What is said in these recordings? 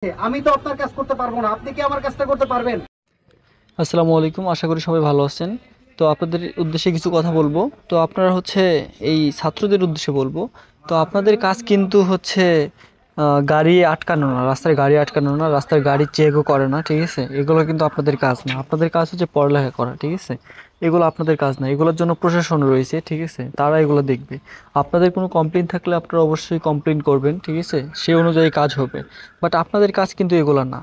আমি তো আপনার কাজ করতে পারবো না, আপনি কি আমার কাজটা করতে পারবেন? আসসালামু আলাইকুম, আশা করি সবাই ভালো আছেন। তো আপনাদের উদ্দেশ্যে কিছু কথা বলবো। তো আপনারা হচ্ছে এই ছাত্রদের উদ্দেশ্যে বলবো। তো আপনাদের কাজ কিন্তু হচ্ছে গাড়ি আটকানো না, রাস্তায় গাড়ি আটকানো না, রাস্তায় গাড়ি চেকও করে না, ঠিক আছে? এগুলো কিন্তু আপনাদের কাজ না। আপনাদের কাজ হচ্ছে পড়ালেখা করা, ঠিক আছে? এগুলো আপনাদের কাজ না, এগুলোর জন্য প্রশাসন রয়েছে, ঠিক আছে? তারা এগুলো দেখবে। আপনাদের কোনো কমপ্লেইন থাকলে আপনারা অবশ্যই কমপ্লেইন করবেন, ঠিক আছে? সেই অনুযায়ী কাজ হবে। বাট আপনাদের কাজ কিন্তু এগুলো না।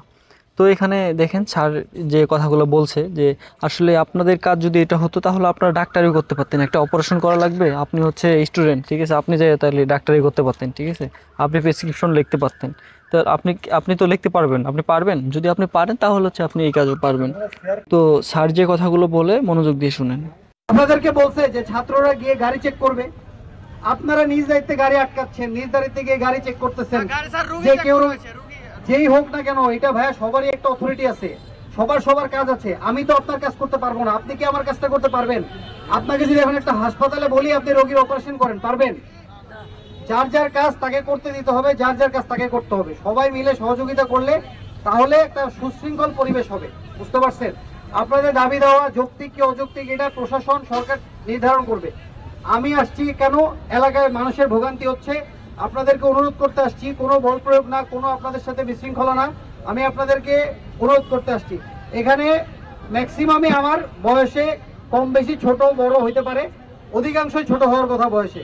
তো এখানে দেখেন স্যার যে কথাগুলো বলছে যে আসলে আপনাদের কাজ যদি এটা হতো তাহলে আপনারা ডাক্তারি করতে পারতেন। একটা অপারেশন করা লাগবে, আপনি হচ্ছে স্টুডেন্ট, ঠিক আছে? আপনি যাই তাহলে ডাক্তারি করতে পারতেন, ঠিক আছে? আপনি প্রেসক্রিপশন লিখতে পারতেন। তো আপনি তো লিখতে পারবেন, আপনি পারবেন। যদি আপনি পারেন তাহলে হচ্ছে আপনি এই কাজও পারবেন। তো স্যার যে কথাগুলো বলে মনোযোগ দিয়ে শুনেন। আপনাদেরকে বলছে যে ছাত্ররা গিয়ে গাড়ি চেক করবে, আপনারা নিজ দায়িত্বে গাড়ি আটকাচ্ছেন, নিজ দায়িত্বে গিয়ে গাড়ি চেক করতেছেন। যে কেউ যেই হোক না কেন, এটা ভাইয়া সবারই একটা অথরিটি আছে, সবার কাজ আছে। আমি তো আপনার কাজ করতে পারবো না, আপনি কি আমার কাজটা করতে পারবেন? আপনাকে যদি এখন একটা হাসপাতালে বলি আপনি রোগীর অপারেশন করেন, পারবেন? যার যার কাজ তাকে করতে দিতে হবে, যার যার কাজ তাকে করতে হবে। সবাই মিলে সহযোগিতা করলে তাহলে একটা সুশৃঙ্খল পরিবেশ হবে। বুঝতে পারছেন? আপনাদের দাবি দেওয়া যৌক্তিক কি অযৌক্তিক এটা প্রশাসন সরকার নির্ধারণ করবে। আমি আসছি কেন, এলাকায় মানুষের ভোগান্তি হচ্ছে, আপনাদেরকে অনুরোধ করতে আসছি। কোনো বল প্রয়োগ না, কোনো আপনাদের সাথে বিশৃঙ্খলা না, আমি আপনাদেরকে অনুরোধ করতে আসছি। এখানে ম্যাক্সিমামই আমার বয়সে কম বেশি ছোট বড় হইতে পারে, অধিকাংশই ছোট হওয়ার কথা বয়সে।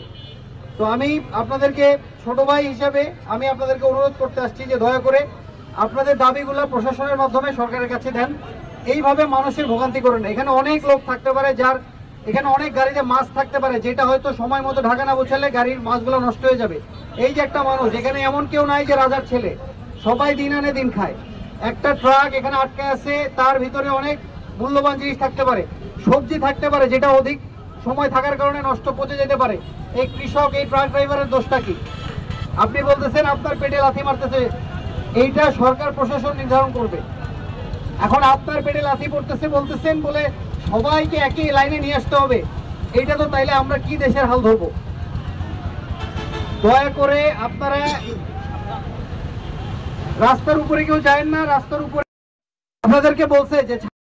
তো আমি আপনাদেরকে ছোট ভাই হিসাবে আমি আপনাদেরকে অনুরোধ করতে আসছি যে দয়া করে আপনাদের দাবিগুলো প্রশাসনের মাধ্যমে সরকারের কাছে দেন। এইভাবে মানুষের ভোগান্তি করেন না। এখানে অনেক লোক থাকতে পারে, যার এখানে অনেক গাড়িতে মাছ থাকতে পারে, যেটা হয়তো সময় মতো ঢাকা না বোঝালে গাড়ির মাছগুলো নষ্ট হয়ে যাবে। এই যে একটা মানুষ, এখানে এমন কেউ নাই যে রাজার ছেলে, সবাই দিন আনে দিন খায়। একটা ট্রাক এখানে আটকে আছে, তার ভিতরে অনেক মূল্যবান জিনিস থাকতে পারে, সবজি থাকতে পারে, যেটা অধিক সময় থাকার কারণে নষ্ট পচে যেতে পারে। এই কৃষক, এই ট্রাক ড্রাইভারের দোষটা কি? আপনি বলতেছেন আপনার পেটে লাথি মারতেছে, এইটা সরকার প্রশাসন নির্ধারণ করবে। এখন আপনার পেটে লাথি পড়তেছে বলতেছেন বলে সবাইকে একই লাইনে নিয়ে আসতে হবে, এইটা তো তাইলে আমরা কি দেশের হাল ধরবো? দয়া করে আপনারা রাস্তার উপরে কেউ যায় না, রাস্তার উপরে আপনাদেরকে বলছে যে